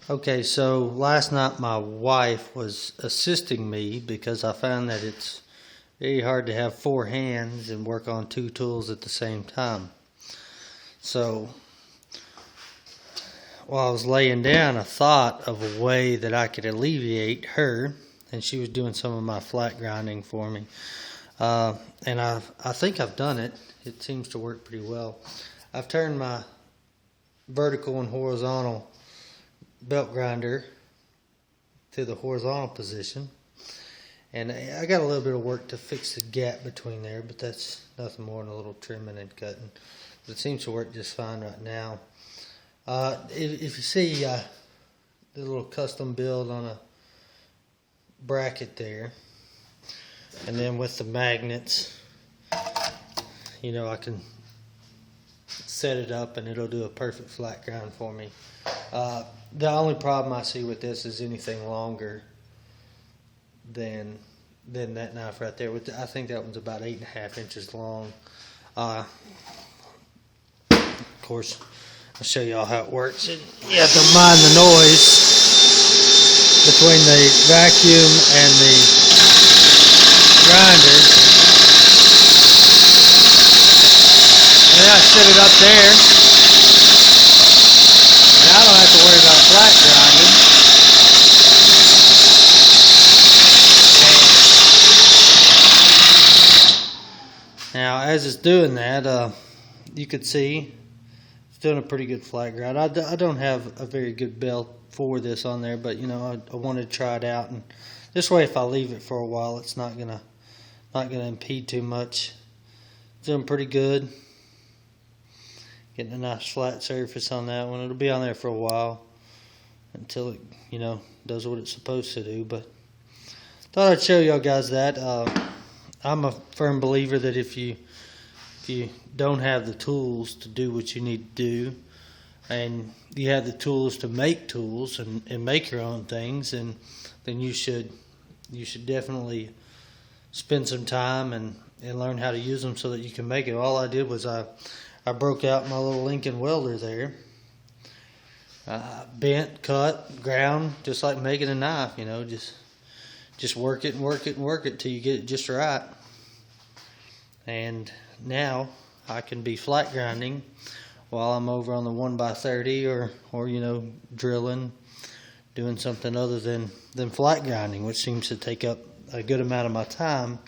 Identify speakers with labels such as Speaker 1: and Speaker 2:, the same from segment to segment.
Speaker 1: Okay, so last night my wife was assisting me because I found that it's very hard to have four hands and work on two tools at the same time. So while I was laying down, I thought of a way that I could alleviate her, and she was doing some of my flat grinding for me. And I think I've done it. It seems to work pretty well. I've turned my vertical and horizontal belt grinder to the horizontal position, and I got a little bit of work to fix the gap between there, but that's nothing more than a little trimming and cutting. But it seems to work just fine right now. If you see the little custom build on a bracket there, and then with the magnets, I can set it up and it'll do a perfect flat grind for me. The only problem I see with this is anything longer than that knife right there. I think that one's about 8.5 inches long. Of course, I'll show you all how it works. And you have to mind the noise between the vacuum and the grinder. And then I set it up there. I don't have to worry about flat grinding. Now, as it's doing that, you could see it's doing a pretty good flat grind. I don't have a very good belt for this on there, but I wanted to try it out, and this way, if I leave it for a while, it's not gonna impede too much. It's doing pretty good. Getting a nice flat surface on that one. It'll be on there for a while until it, does what it's supposed to do. But thought I'd show y'all guys that. I'm a firm believer that if you don't have the tools to do what you need to do, and you have the tools to make tools and make your own things, then you should definitely spend some time and learn how to use them so that you can make it. All I did was I broke out my little Lincoln welder there. Bent, cut, ground, just like making a knife, just work it and work it and work it till you get it just right. And now I can be flat grinding while I'm over on the 1x30 or drilling, doing something other than flat grinding, which seems to take up a good amount of my time.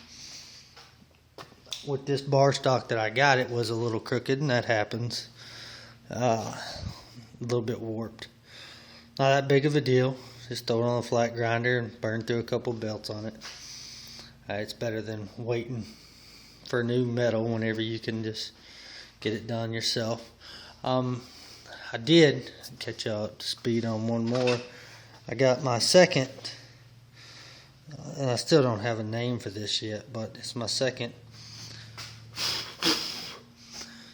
Speaker 1: With this bar stock that I got, it was a little crooked, and that happens. A little bit warped. Not that big of a deal. Just throw it on a flat grinder and burn through a couple belts on it. It's better than waiting for new metal whenever you can just get it done yourself. I did catch y'all up to speed on one more. I got my second, and I still don't have a name for this yet, but it's my second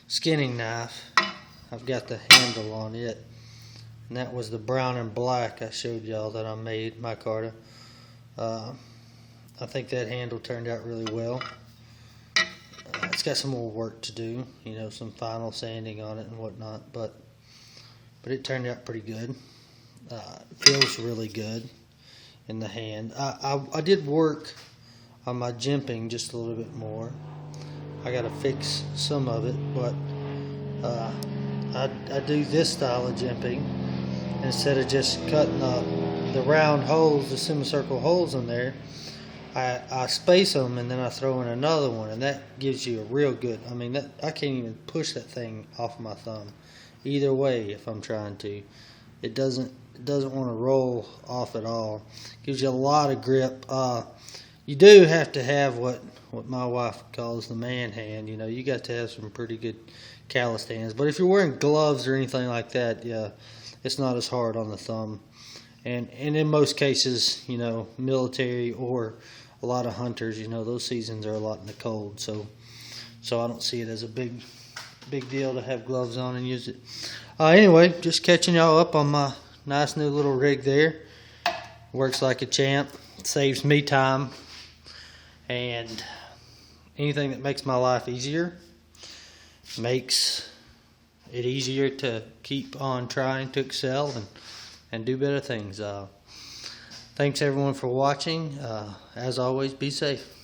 Speaker 1: skinning knife. I've got the handle on it, and that was the brown and black I showed y'all that I made, micarta. I think that handle turned out really well. It's got some more work to do, some final sanding on it and whatnot, but it turned out pretty good. Feels really good in the hand. I did work on my jimping just a little bit more. I got to fix some of it, but I do this style of jimping. Instead of just cutting the round holes, the semicircle holes in there, I space them and then I throw in another one, and that gives you a real good. I can't even push that thing off my thumb either way if I'm trying to. It doesn't want to roll off at all. Gives you a lot of grip. You do have to have what my wife calls the man hand. You got to have some pretty good calloused hands. But if you're wearing gloves or anything like that, yeah, it's not as hard on the thumb. And in most cases, military or a lot of hunters, those seasons are a lot in the cold. So I don't see it as a big deal to have gloves on and use it. Anyway, just catching y'all up on my nice new little rig there. Works like a champ. It saves me time. And anything that makes my life easier makes it easier to keep on trying to excel and do better things. Thanks everyone for watching. As always, be safe.